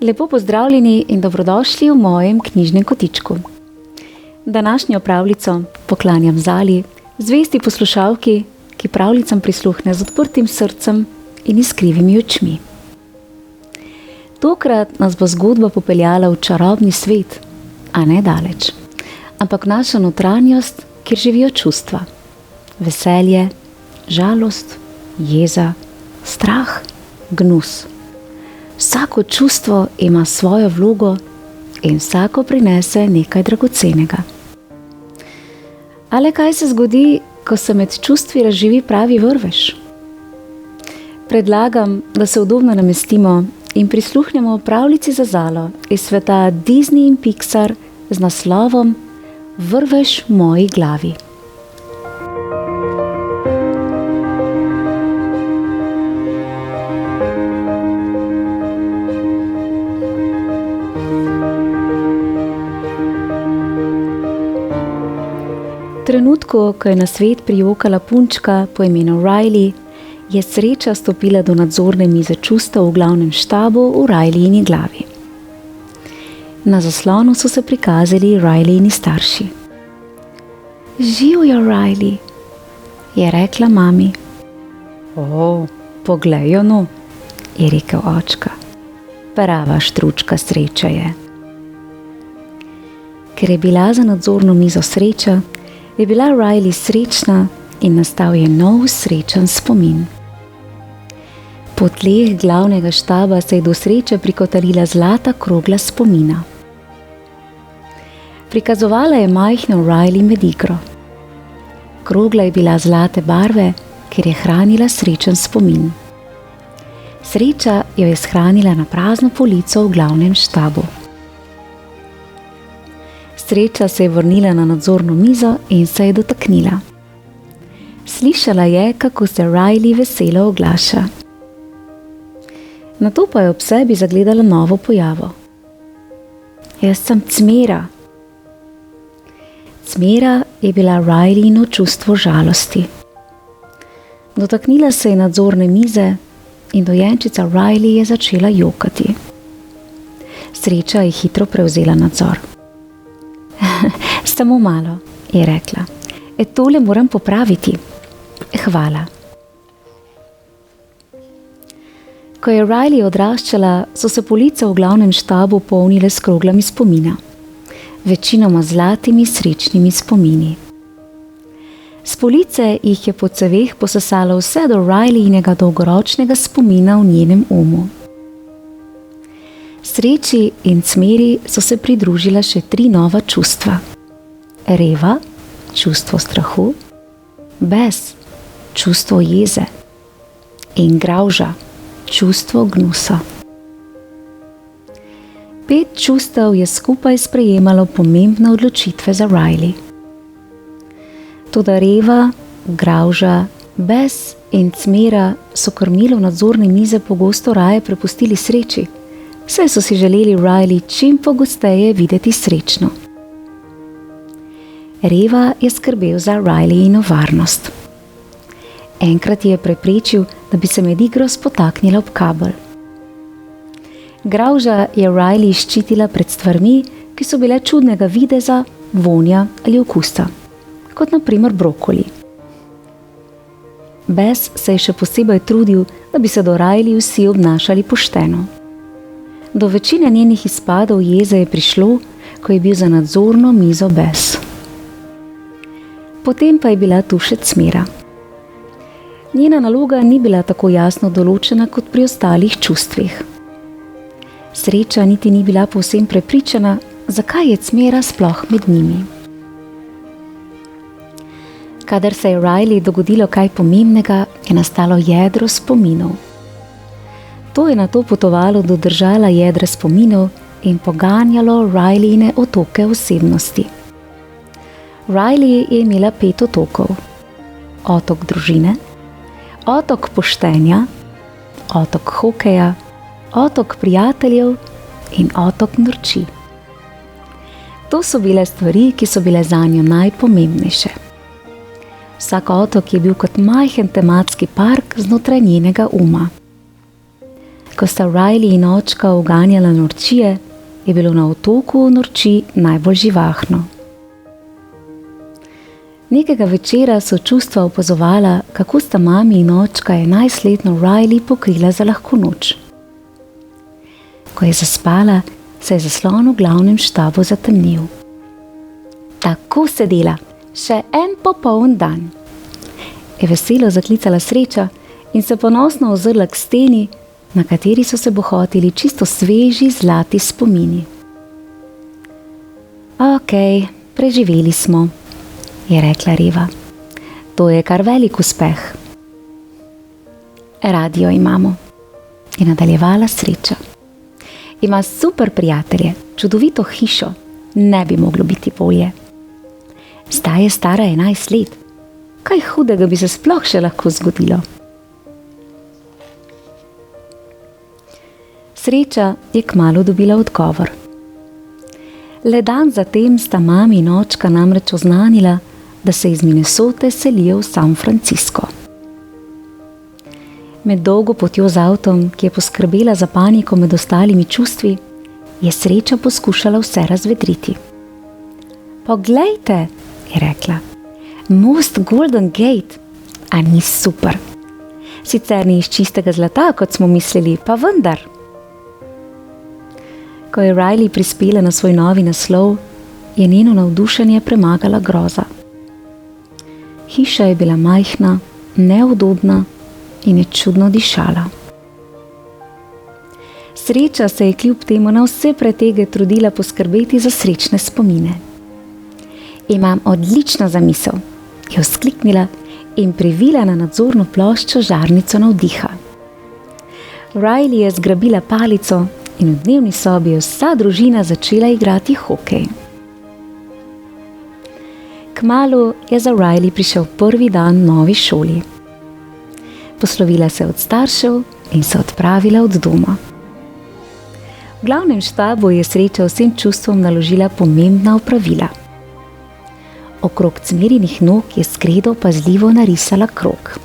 Lepo pozdravljeni in dobrodošli v mojem knjižnem kotičku. Današnjo pravljico poklanjam Zali, zvesti poslušalki, ki pravljicam prisluhne z odprtim srcem in iskrivimi očmi. Tokrat nas bo zgodba popeljala v čarobni svet, a ne daleč, ampak našo notranjost, kjer živijo čustva. Veselje, žalost, jeza, strah, gnus. Vsako čustvo ima svojo vlogo in vsako prinese nekaj dragocenega. Ale kaj se zgodi, ko se med čustvi razživi pravi vrvež? Predlagam, da se udobno namestimo in prisluhnemo pravljici za Zalo iz sveta Disney in Pixar z naslovom Vrvež v moji glavi. V trenutku, ko je na svet prijokala punčka po imenu Riley, je sreča stopila do nadzorne mize čustev v glavnem štabu v Rileyini glavi. Na zaslonu so se prikazali Rileyini starši. Živjo, Riley, je rekla mami. Poglej jo no, je rekel očka. Prava štručka sreča je. Ker je bila za nadzorno mizo sreča, je bila Riley srečna in nastal je nov srečen spomin. Po tleh glavnega štaba se je do sreče prikotalila zlata krogla spomina. Prikazovala je majhno Riley med igro. Krogla je bila zlate barve, ker je hranila srečen spomin. Sreča jo je shranila na prazno polico v glavnem štabu. Sreča se je vrnila na nadzorno mizo in se je dotaknila. Slišala je, kako se Riley veselo oglaša. Nato pa je ob sebi zagledala novo pojavo. Jaz sem Cmera. Cmera je bila Rileyino čustvo žalosti. Dotaknila se je nadzorne mize in dojenčica Riley je začela jokati. Sreča je hitro prevzela nadzor. Samo malo, je rekla. Tole moram popraviti. Hvala. Ko je Riley odraščala, so se police v glavnem štabu polnile s kroglami spomina. Večinoma zlatimi srečnimi spomini. S police jih je po ceveh posesalo vse do Rileyinega dolgoročnega spomina v njenem umu. Sreči in Cmeri so se pridružila še 3 nova čustva. Reva, čustvo strahu, bes, čustvo jeze in gravža, čustvo gnusa. 5 čustev je skupaj sprejemalo pomembne odločitve za Riley. Toda reva, gravža, bes in Cmera so krmilo nadzorne mize pogosto raje prepustili sreči, saj so si želeli Riley čim pogosteje videti srečno. Reva je skrbel za Rileyino varnost. Enkrat je preprečil, da bi se med igro spotaknila ob kabel. Gravža je Riley ščitila pred stvarmi, ki so bile čudnega videza, vonja ali okusa, kot na primer brokoli. Bes se je še posebej trudil, da bi se do Riley vsi obnašali pošteno. Do večine njenih izpadov jeze je prišlo, ko je bil za nadzorno mizo bes. Potem pa je bila tu še Cmera. Njena naloga ni bila tako jasno določena kot pri ostalih čustvih. Sreča niti ni bila povsem prepričana, zakaj je Cmera sploh med njimi. Kadar se je Riley dogodilo kaj pomembnega, je nastalo jedro spominov. To je nato potovalo do držala jedra spominov in poganjalo Rileyine otoke osebnosti. Riley je imela 5 otokov. otok družine, otok poštenja, otok hokeja, otok prijateljev in otok norči. To so bile stvari, ki so bile zanjo najpomembnejše. Vsak otok je bil kot majhen tematski park znotraj njenega uma. Ko sta Riley in očka uganjala norčije, je bilo na otoku norči najbolj živahno. Nekega večera so čustva opazovala, kako sta mami in očka 11-letno Riley pokrila za lahko noč. Ko je zaspala, se je zaslon v glavnem štabu zatemnil. Tako se dela, še en popoln dan, je veselo zaklicala Sreča in se ponosno ozrla k steni, na kateri so se bohotili čisto sveži zlati spomini. Okej, preživeli smo, je rekla Reva. To je kar velik uspeh. Radio imamo, je nadaljevala Sreča. Ima super prijatelje, čudovito hišo, ne bi moglo biti bolje. Zdaj je stara 11 let. Kaj hudega bi se sploh še lahko zgodilo? Sreča je kmalu dobila odgovor. Le dan zatem sta mami in očka namreč oznanila, da se iz Minnesote selijo v San Francisco. Med dolgo potjo z avtom, ki je poskrbela za paniko med ostalimi čustvi, je Sreča poskušala vse razvedriti. Poglejte, je rekla, most Golden Gate, a ni super. Sicer ni iz čistega zlata, kot smo mislili, pa vendar. Ko je Riley prispela na svoj novi naslov, je njeno navdušenje premagala groza. Hiša je bila majhna, neudobna in je čudno dišala. Sreča se je kljub temu na vse pretege trudila poskrbeti za srečne spomine. Imam odlično zamisel, je vzkliknila in privila na nadzorno ploščo žarnico navdiha. Riley je zgrabila palico in v dnevni sobi je vsa družina začela igrati hokej. Kmalu je za Riley prišel prvi dan v novi šoli. Poslovila se od staršev in se odpravila od doma. V glavnem štabu je Sreča vsem čustvom naložila pomembna opravila. Okrog Cmerinih nog je s kredo pazljivo narisala krog.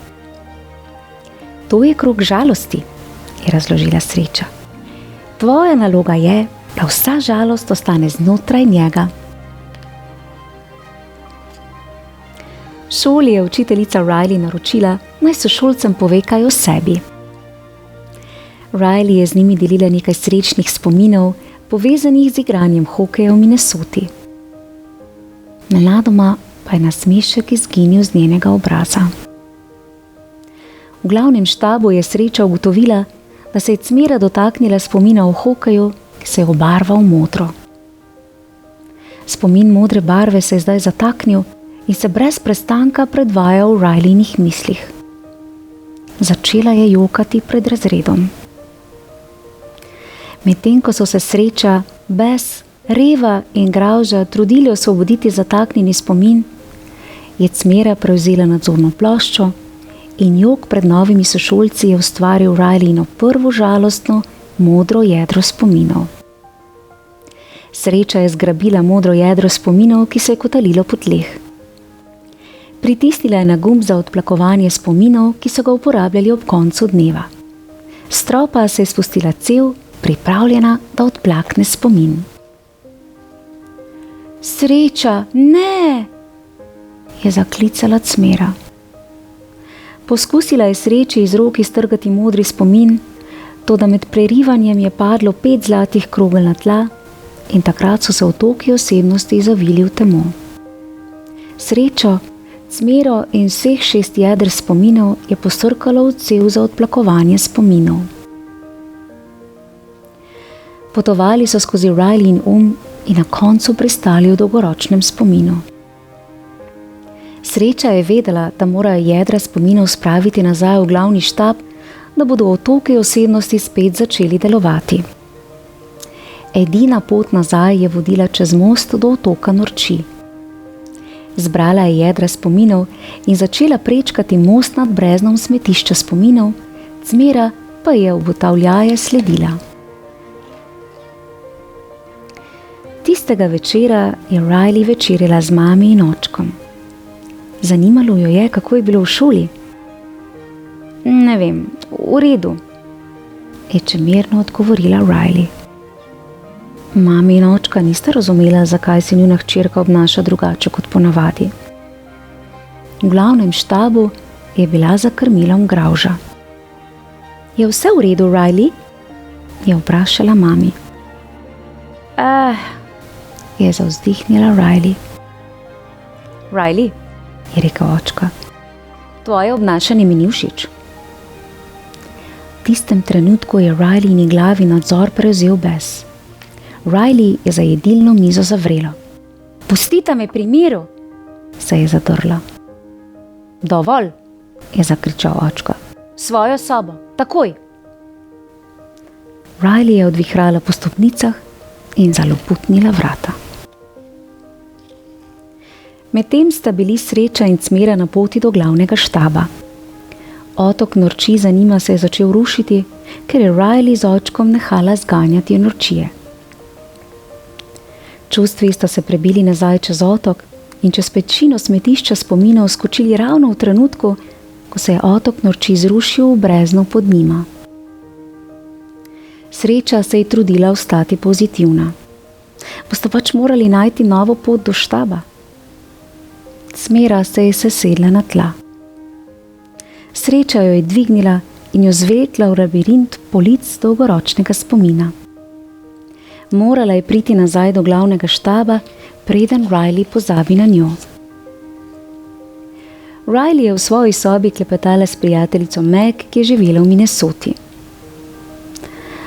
To je krog žalosti, je razložila Sreča. Tvoja naloga je, da vsa žalost ostane znotraj njega. V šoli je učiteljica Riley naročila, naj sošolcem pove kaj o sebi. Riley je z njimi delila nekaj srečnih spominov, povezanih z igranjem hokeja v Minnesoti. Nenadoma pa je nasmešek izginil z njenega obraza. V glavnem štabu je Sreča ugotovila, da se je Cmera dotaknila spomina o hokeju, ki se je obarval modro. Spomin modre barve se je zdaj zataknil in se brez prestanka predvajal v Rileynih mislih. Začela je jokati pred razredom. Medtem ko so se Sreča, Bes, Reva in Gravža trudili osvoboditi zataknjeni spomin, je Cmera prevzela nadzorno ploščo in jok pred novimi sošolci je ustvaril Rileyno prvo žalostno modro jedro spominov. Sreča je zgrabila modro jedro spominov, ki se je kotalilo po tleh. Pritisnila je na gumb za odplakovanje spominov, ki so ga uporabljali ob koncu dneva. S stropa se je spustila cev, pripravljena, da odplakne spomin. Sreča, ne! Je zaklicala Cmera. Poskusila je Sreči iz rok iztrgati modri spomin, toda med prerivanjem je padlo 5 zlatih krogel na tla in takrat so se otoki osebnosti zavili v temo. Srečo, Cmero in vseh 6 jeder spominov je posrkalo v cev za odplakovanje spominov. Potovali so skozi Riley in na koncu pristali v dolgoročnem spominu. Sreča je vedela, da morajo jedra spominov spraviti nazaj v glavni štab, da bodo otoki osebnosti spet začeli delovati. Edina pot nazaj je vodila čez most do otoka Norči. Zbrala je jedra spominov in začela prečkati most nad breznom smetišča spominov, Cmera pa je obotavljaje sledila. Tistega večera je Riley večerjala z mami in očkom. Zanimalo jo je, kako je bilo v šoli. Ne vem, v redu, je čemerno odgovorila Riley. Mami in očka nista razumela, zakaj se njuna hčerka obnaša drugače kot ponavadi. V glavnem štabu je bila za krmilom Gravža. Je vse v redu, Riley? Je vprašala mami. Je zavzdihnila Riley. Riley, je rekel očka, tvoje obnašanje mi ni všeč. V tistem trenutku je Rileyni glavi nadzor prevzel bes. Riley je za jedilno mizo zavrela. Pustita me pri miru, se je zadrla. Dovolj, je zakričal očka. Svojo sobo, takoj. Riley je odvihrala po stopnicah in zaloputnila vrata. Medtem sta bili Sreča in Cmera na poti do glavnega štaba. Otok norčij za njima se je začel rušiti, ker je Riley z očkom nehala zganjati norčije. Čustvi sta se prebili nazaj čez otok in čez pečino smetišča spominov skočili ravno v trenutku, ko se je otok norčij zrušil v brezno pod njima. Sreča se je trudila ostati pozitivna. Boste pač morali najti novo pot do štaba. Cmera se je sesedla na tla. Sreča jo je dvignila in jo zvlekla v labirint polic dolgoročnega spomina. Morala je priti nazaj do glavnega štaba, preden Riley pozabi na njo. Riley je v svoji sobi klepetala s prijateljico Meg, ki je živela v Minnesoti.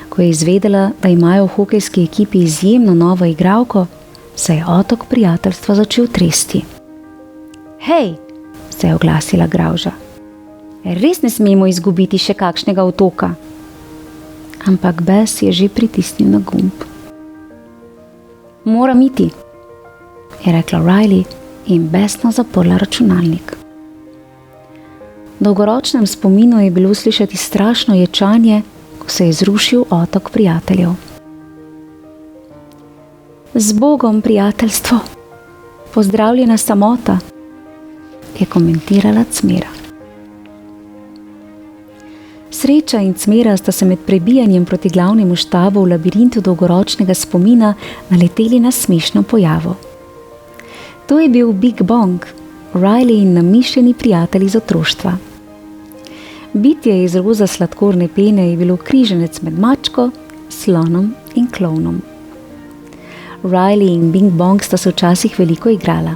Ko je izvedela, da imajo v hokejski ekipi izjemno novo igralko, se je otok prijateljstva začel tresti. Hej, se je oglasila Gravža. Res ne smemo izgubiti še kakšnega otoka. Ampak bes je že pritisnil na gumb. Moram iti, je rekla Riley in besno zaprla računalnik. V dolgoročnem spominu je bilo slišati strašno ječanje, ko se je zrušil otok prijateljev. Z Bogom, prijateljstvo, pozdravljena samota, je komentirala Cmera. Sreča in Cmera sta se med prebijanjem proti glavnemu štabu v labirintu dolgoročnega spomina naleteli na smešno pojavo. To je bil Big Bong, Riley in namišljeni prijatelji iz otroštva. Bitje iz roza sladkorne pene je bilo križenec med mačko, slonom in klovnom. Riley in Big Bong sta se včasih veliko igrala.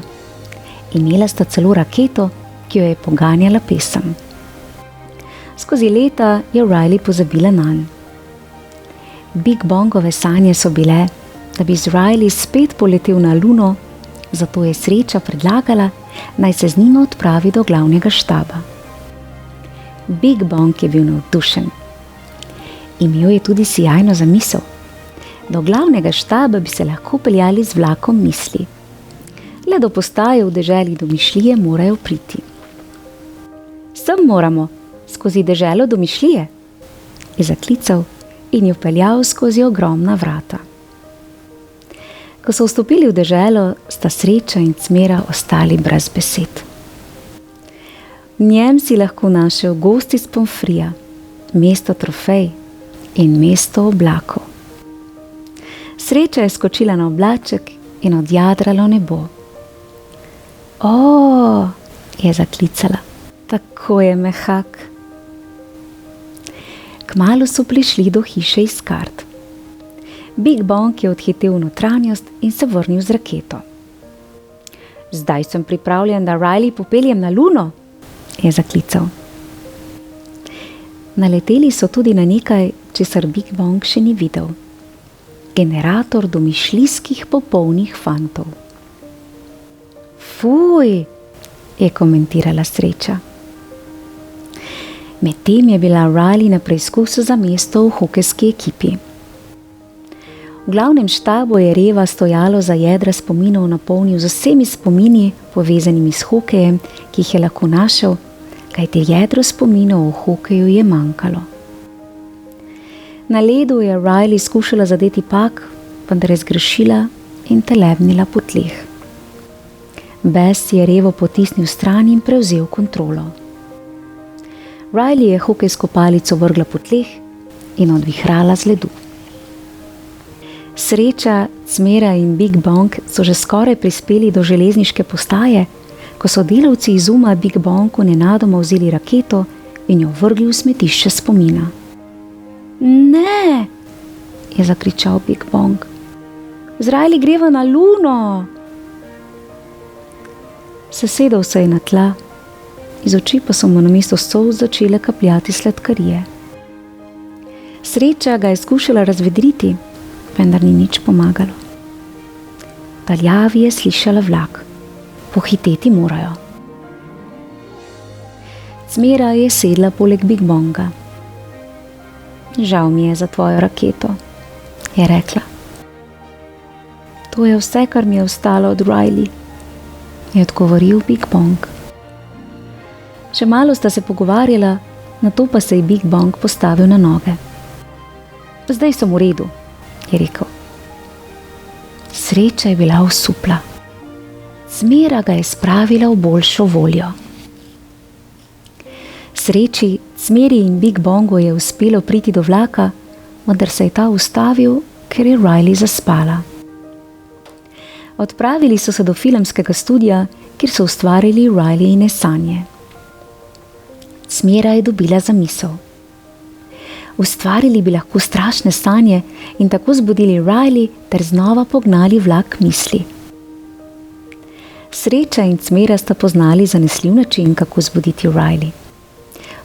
Imela sta celo raketo, ki jo je poganjala pesem. Skozi leta je Riley pozabila nanj. Big Bongove sanje so bile, da bi z Riley spet poletel na Luno, zato je Sreča predlagala, naj se z njima odpravi do glavnega štaba. Big Bong je bil navdušen. Imel je tudi sijajno zamisel. Do glavnega štaba bi se lahko peljali z vlakom misli. Le do postaje v deželi domišljije morajo priti. Sem moramo, skozi deželo domišljije, je zaklical in jo peljal skozi ogromna vrata. Ko so vstopili v deželo, sta Sreča in Cmera ostali brez besed. V njem si lahko našel gosti s pomfrija, mesto trofej in mesto oblakov. Sreča je skočila na oblaček in odjadralo nebo. O, je zaklicala, tako je mehak. Kmalu so prišli do hiše iz kart. Big Bong je odhitel v notranjost in se vrnil z raketo. Zdaj sem pripravljen, da Riley popeljem na Luno, je zaklical. Naleteli so tudi na nekaj, česar Big Bong še ni videl. Generator domišljijskih popolnih fantov. Fuj, je komentirala Sreča. Medtem je bila Riley na preizkusu za mesto v hokejski ekipi. V glavnem štabu je Reva stojalo za jedra spominov napolnil z vsemi spomini, povezanimi s hokejem, ki jih je lahko našel, kajti jedro spominov o hokeju je manjkalo. Na ledu je Riley skušala zadeti pak, vendar je zgrešila in telebnila po tleh. Bess je Revo potisnil stran in prevzel kontrolo. Riley je hokejsko palico vrgla po tleh in odvihrala z ledu. Sreča, Cmera in Big Bang so že skoraj prispeli do železniške postaje, ko so delavci iz Uma Big Bangu nenadoma vzeli raketo in jo vrgli v smetišče spomina. Ne, je zakričal Big Bang. Z Riley greva na Luno. Sesedel se je na tla, iz oči pa so mu namesto solz začele kapljati sladkarije. Sreča ga je skušala razvedriti, vendar ni nič pomagalo. V daljavi je slišala vlak. Pohiteti morajo. Cmera je sedla poleg Big Banga. Žal mi je za tvojo raketo, je rekla. To je vse, kar mi je ostalo od Riley, je odgovoril Big Bang. Še malo sta se pogovarjala, nato pa se je Big Bang postavil na noge. Zdaj sem v redu, je rekel. Sreča je bila osupla. Cmera ga je spravila v boljšo voljo. Sreči, Cmeri in Big Bangu je uspelo priti do vlaka, vendar se je ta ustavil, ker je Riley zaspala. Odpravili so se do filmskega studia, kjer so ustvarili Rileyine sanje. Cmera je dobila zamisel. Ustvarili bi lahko strašne sanje in tako zbudili Riley ter znova pognali vlak misli. Sreča in Cmera sta poznali zanesljiv način, kako zbuditi Riley.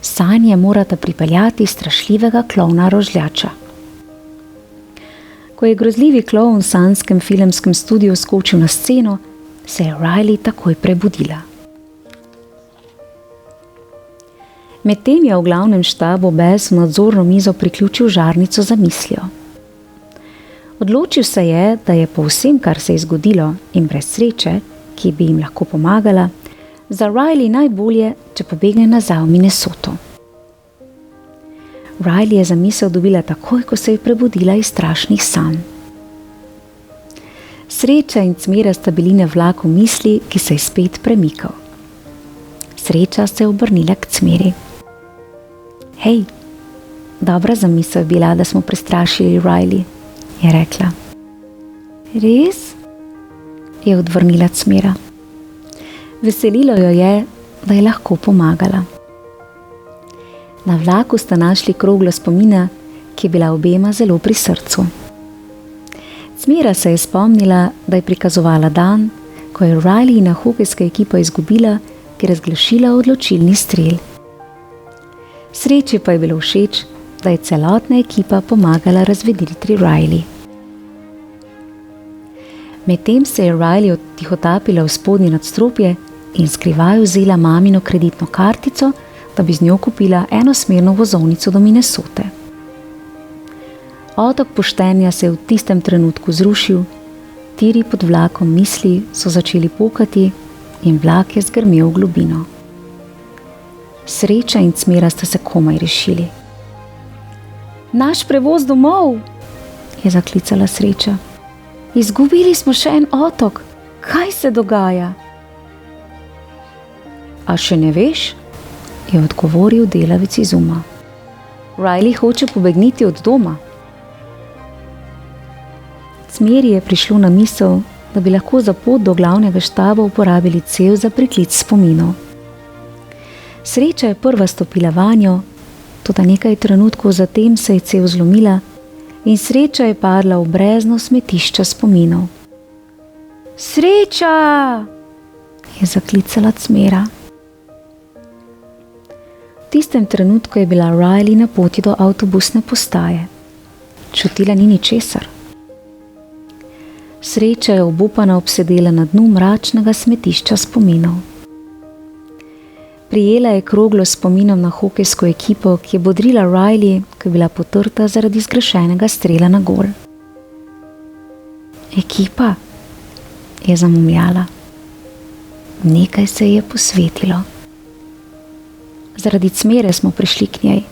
Sanje morata pripeljati strašljivega klovna rožljača. Ko je grozljivi klovn v sanjskem filmskem studiu skočil na sceno, se je Riley takoj prebudila. Medtem je v glavnem štabu Bess v nadzorno mizo priključil žarnico za mislijo. Odločil se je, da je po vsem, kar se je zgodilo in brez sreče, ki bi jim lahko pomagala, za Riley najbolje, če pobegne nazaj v Minnesoto. Riley je zamisel dobila takoj, ko se je prebudila iz strašnih sanj. Sreča in Cmera sta bili na vlaku misli, ki se je spet premikal. Sreča se je obrnila k Cmeri. Hej, dobra zamisel je bila, da smo prestrašili Riley, je rekla. Res? Je odvrnila Cmera. Veselilo jo je, da je lahko pomagala. Na vlaku sta našli kroglo spomina, ki je bila obema zelo pri srcu. Cmera se je spomnila, da je prikazovala dan, ko je Rileyina hokejska ekipa izgubila, ker je zgrešila odločilni strel. Sreči pa je bilo všeč, da je celotna ekipa pomagala razvedriti Riley. Medtem se je Riley odtihotapila v spodnje nadstropje in skrivaj vzela mamino kreditno kartico, da bi z njo kupila enosmerno vozovnico do Minnesote. Otok poštenja se je v tistem trenutku zrušil, tiri pod vlakom misli so začeli pokati in vlak je zgrmel v globino. Sreča in Cmera sta se komaj rešili. Naš prevoz domov, je zaklicala Sreča. Izgubili smo še en otok. Kaj se dogaja? A še ne veš? Je odgovoril delavec iz Uma. Riley hoče pobegniti od doma. Cmeri je prišlo na misel, da bi lahko za pot do glavnega štaba uporabili cev za priklic spominov. Sreča je prva stopila vanjo, toda nekaj trenutkov zatem se je cev zlomila in Sreča je padla v brezno smetišča spominov. Sreča! Je zaklicala Cmera. V tistem trenutku je bila Riley na poti do avtobusne postaje. Čutila ni ničesar. Sreča je obupana obsedela na dnu mračnega smetišča spominov. Prijela je kroglo spominom na hokejsko ekipo, ki je bodrila Riley, ki je bila potrta zaradi zgrešenega strela na gol. Ekipa, je zamumljala. Nekaj se je posvetilo. Zaradi Cmere smo prišli k njej.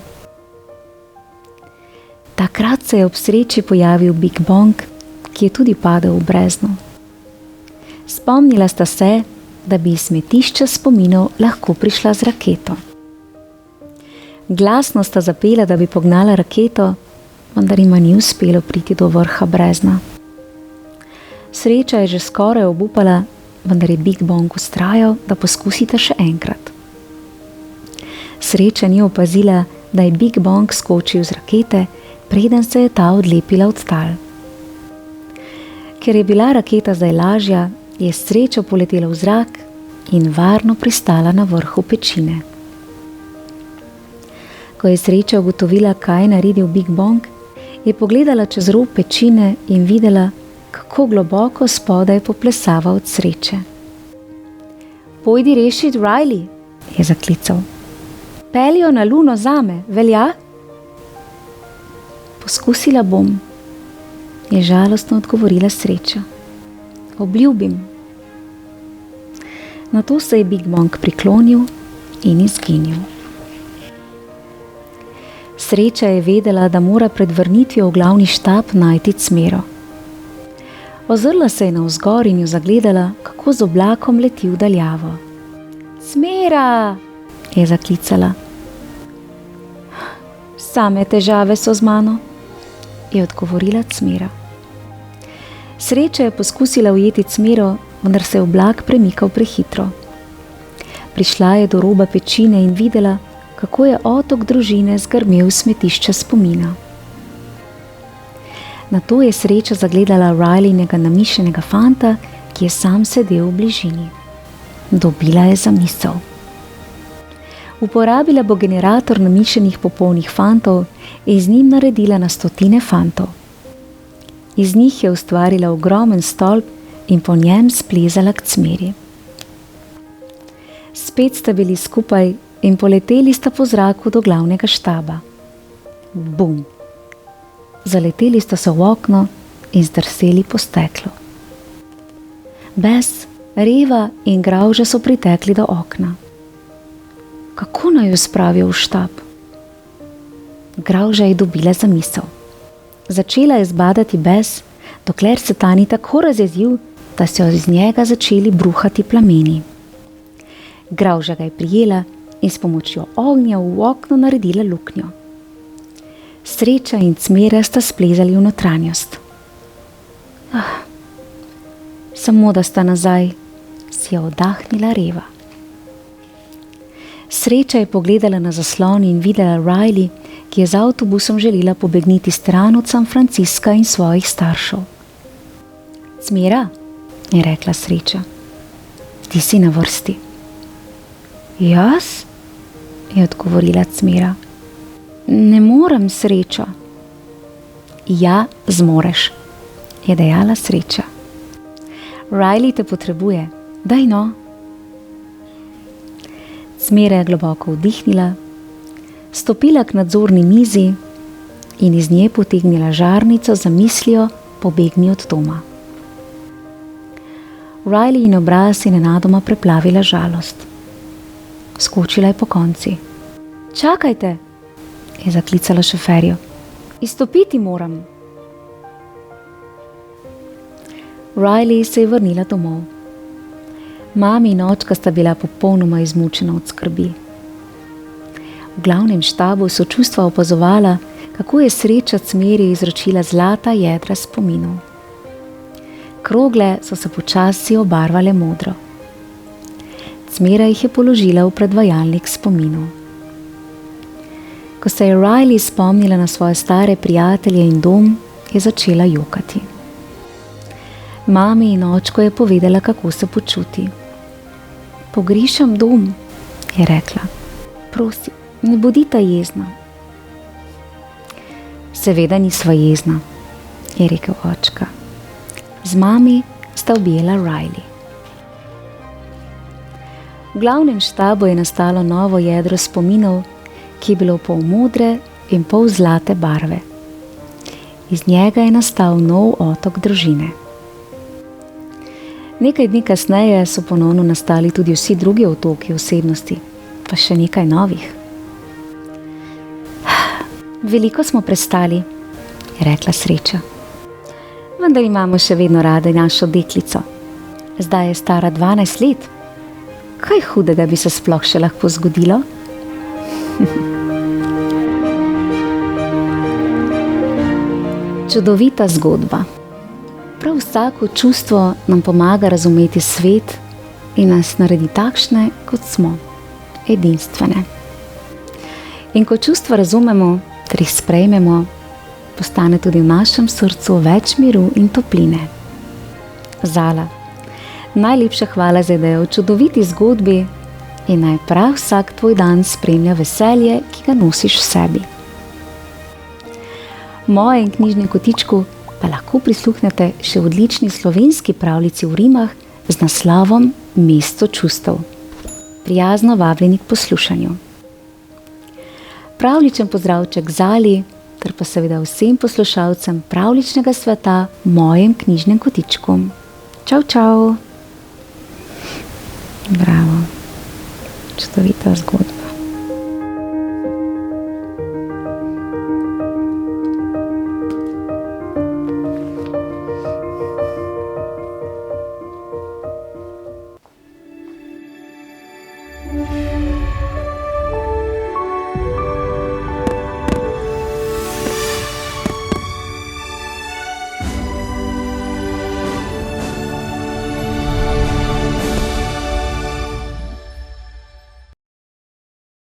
Takrat se je ob sreči pojavil Big Bong, ki je tudi padel v brezno. Spomnila sta se, da bi iz smetišča spominov lahko prišla z raketo. Glasno sta zapela, da bi pognala raketo, vendar jima ni uspelo priti do vrha brezna. Sreča je že skoraj obupala, vendar je Big Bong vztrajal, da poskusita še enkrat. Sreča ni opazila, da je Big Bong skočil z rakete, preden se je ta odlepila od tal. Ker je bila raketa zdaj lažja, je Sreča poletela v zrak in varno pristala na vrhu pečine. Ko je Sreča ugotovila, kaj je naredil Big Bong, je pogledala čez rob pečine in videla, kako globoko spodaj poplesava od sreče. Pojdi rešit Riley, je zaklical. Peljo na luno zame, velja? Poskusila bom, je žalostno odgovorila Sreča. Obljubim. Nato se je Big Bong priklonil in izginil. Sreča je vedela, da mora pred vrnitvijo v glavni štab najti Cmero. Ozrla se je navzgor in jo zagledala, kako z oblakom leti v daljavo. Cmera, je zaklicala. Same težave so z mano, je odgovorila Cmera. Sreča je poskusila ujeti Cmero, vendar se je oblak premikal prehitro. Prišla je do roba pečine in videla, kako je otok družine zgrmel v smetišče spomina. Nato je Sreča zagledala Rileynega namišljenega fanta, ki je sam sedel v bližini. Dobila je zamisel. Uporabila bo generator namišljenih popolnih fantov in z njim naredila na stotine fantov. Iz njih je ustvarila ogromen stolp in po njem splezala k Cmeri. Spet sta bili skupaj in poleteli sta po zraku do glavnega štaba. Bum! Zaleteli sta se v okno in zdrseli po steklu. Bes, Reva in Gravža so pritekli do okna. Kako naj jo spravijo v štab? Gravža je dobila zamisel. Začela je zbadati bes, dokler se ta ni tako razjezil, da so iz njega začeli bruhati plameni. Gravža ga je prijela in s pomočjo ognja v okno naredila luknjo. Sreča in Cmera sta splezali v notranjost. Samo da sta nazaj, si je oddahnila Reva. Sreča je pogledala na zaslon in videla Riley, ki je z avtobusom želela pobegniti stran od San Franciska in svojih staršev. Cmera, je rekla Sreča, ti si na vrsti. Jaz? Je odgovorila Cmera. Ne morem, Sreča. Ja, zmoreš, je dejala Sreča. Riley te potrebuje, daj no. Cmera je globoko vdihnila, stopila k nadzorni mizi in iz nje potegnila žarnico za mislijo pobegni od doma. Riley in obraz je nenadoma preplavila žalost. Skočila je po konci. Čakajte, je zaklicala šoferju. Izstopiti moram. Riley se je vrnila domov. Mami in očka sta bila popolnoma izmučena od skrbi. V glavnem štabu so čustva opazovala, kako je Sreča Cmeri izročila zlata jedra spominov. Krogle so se počasi obarvale modro. Cmera jih je položila v predvajalnik spominov. Ko se je Riley spomnila na svoje stare prijatelje in dom, je začela jokati. Mami in očko je povedala, kako se počuti. Pogrišam dom, je rekla. Prosim, ne bodita jezna. Seveda nisva jezna, je rekel očka. Z mami sta objela Riley. V glavnem štabu je nastalo novo jedro spominov, ki je bilo pol modre in pol zlate barve. Iz njega je nastal nov otok družine. Nekaj dni kasneje so ponovno nastali tudi vsi drugi otoki osebnosti, pa še nekaj novih. Veliko smo prestali, je rekla Sreča. Vendar imamo še vedno rade našo deklico. Zdaj je stara 12 let. Kaj hudega bi se sploh še lahko zgodilo? Čudovita zgodba. Prav vsako čustvo nam pomaga razumeti svet in nas naredi takšne, kot smo, edinstvene. In ko čustva razumemo ter jih sprejmemo, postane tudi v našem srcu več miru in topline. Zala, najlepša hvala za idejo o čudoviti zgodbi in naj prav vsak tvoj dan spremlja veselje, ki ga nosiš v sebi. V mojem knjižnem kotičku pa lahko prisluhnete še odlični slovenski pravljici v rimah z naslovom Mesto čustev. Prijazno vabljeni k poslušanju. Pravličen pozdravček Zali, ter pa seveda vsem poslušalcem pravličnega sveta v mojem knjižnem kotičku. Čau, čau! Bravo, čudovita zgodba.